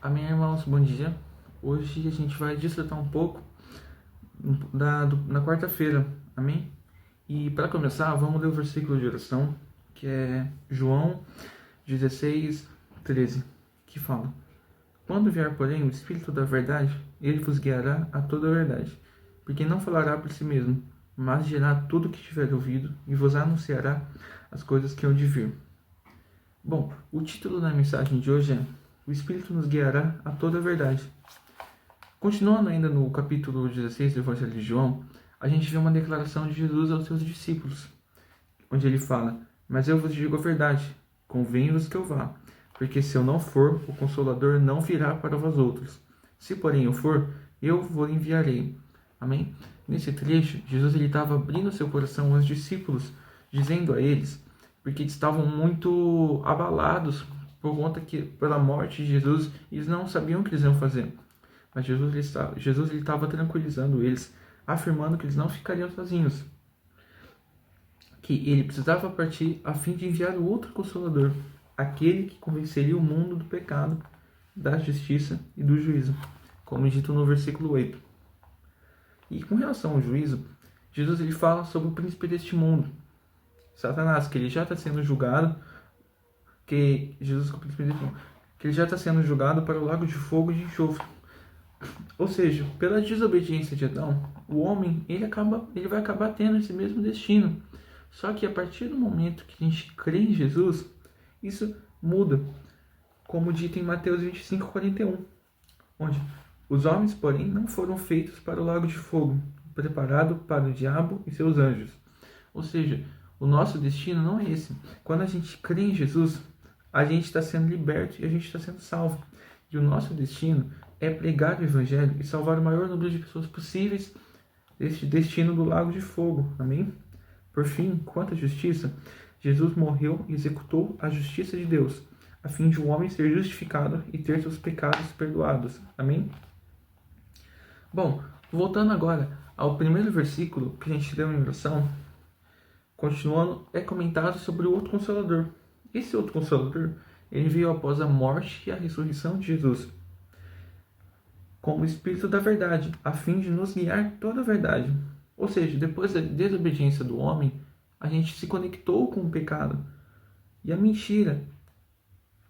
Amém, irmãos, bom dia. Hoje a gente vai dissertar um pouco na quarta-feira, amém? E para começar, vamos ler o versículo de oração, que é João 16:13, que fala: Quando vier, porém, o Espírito da verdade, ele vos guiará a toda a verdade, porque não falará por si mesmo, mas dirá tudo o que tiver ouvido e vos anunciará as coisas que hão de vir. Bom, o título da mensagem de hoje é: O Espírito nos guiará a toda a verdade. Continuando ainda no capítulo 16 do Evangelho de João, a gente vê uma declaração de Jesus aos seus discípulos, onde ele fala: Mas eu vos digo a verdade, convém-vos que eu vá, porque se eu não for, o Consolador não virá para vós outros. Se porém eu for, eu vos enviarei. Amém? Nesse trecho, Jesus estava abrindo seu coração aos discípulos, dizendo a eles, porque estavam muito abalados por conta que pela morte de Jesus, eles não sabiam o que eles iam fazer. Mas Jesus estava tranquilizando eles, afirmando que eles não ficariam sozinhos, que ele precisava partir a fim de enviar o outro Consolador, aquele que convenceria o mundo do pecado, da justiça e do juízo, como dito no versículo 8. E com relação ao juízo, Jesus ele fala sobre o príncipe deste mundo, Satanás, que ele já está sendo julgado, que ele já está sendo julgado para o lago de fogo e de enxofre. Ou seja, pela desobediência de Adão, o homem ele vai acabar tendo esse mesmo destino. Só que a partir do momento que a gente crê em Jesus, isso muda, como dito em Mateus 25:41, onde os homens, porém, não foram feitos para o lago de fogo, preparado para o diabo e seus anjos. Ou seja, o nosso destino não é esse. Quando a gente crê em Jesus, a gente está sendo liberto e a gente está sendo salvo. E o nosso destino é pregar o Evangelho e salvar o maior número de pessoas possíveis deste destino do lago de fogo. Amém? Por fim, quanto à justiça, Jesus morreu e executou a justiça de Deus, a fim de o homem ser justificado e ter seus pecados perdoados. Amém? Bom, voltando agora ao primeiro versículo que a gente leu em oração, continuando, é comentado sobre o outro Consolador. Esse outro Consolador, ele veio após a morte e a ressurreição de Jesus, como o Espírito da verdade, a fim de nos guiar toda a verdade. Ou seja, depois da desobediência do homem, a gente se conectou com o pecado e a mentira.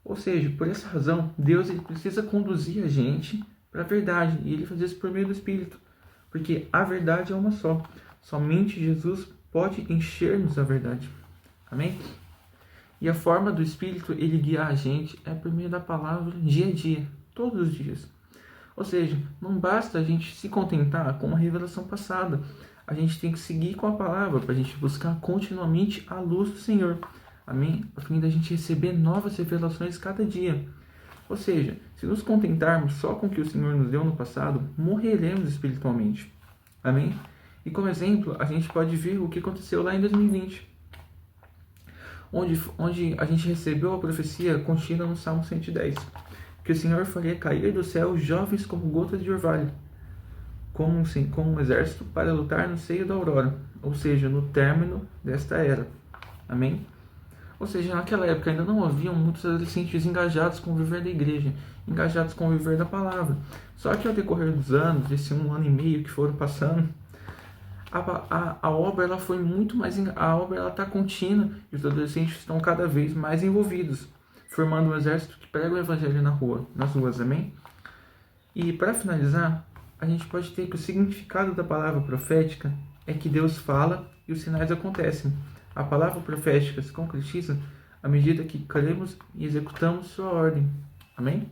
Ou seja, por essa razão, Deus ele precisa conduzir a gente para a verdade, e ele faz isso por meio do Espírito, porque a verdade é uma só. Somente Jesus pode encher-nos a verdade. Amém? E a forma do Espírito ele guiar a gente é por meio da palavra dia a dia, todos os dias. Ou seja, não basta a gente se contentar com a revelação passada. A gente tem que seguir com a palavra para a gente buscar continuamente a luz do Senhor. Amém? A fim da gente receber novas revelações cada dia. Ou seja, se nos contentarmos só com o que o Senhor nos deu no passado, morreremos espiritualmente. Amém? E como exemplo, a gente pode ver o que aconteceu lá em 2020. Onde a gente recebeu a profecia contida no Salmo 110. Que o Senhor faria cair do céu jovens como gotas de orvalho, como um exército para lutar no seio da aurora, ou seja, no término desta era. Amém? Ou seja, naquela época ainda não haviam muitos adolescentes engajados com o viver da igreja, engajados com o viver da palavra. Só que ao decorrer dos anos, esse 1 ano e meio que foram passando, a obra ela foi muito mais, a obra ela está contínua e os adolescentes estão cada vez mais envolvidos, formando um exército que prega o Evangelho nas ruas, amém? E para finalizar, a gente pode ter que o significado da palavra profética é que Deus fala e os sinais acontecem. A palavra profética se concretiza à medida que cremos e executamos sua ordem. Amém?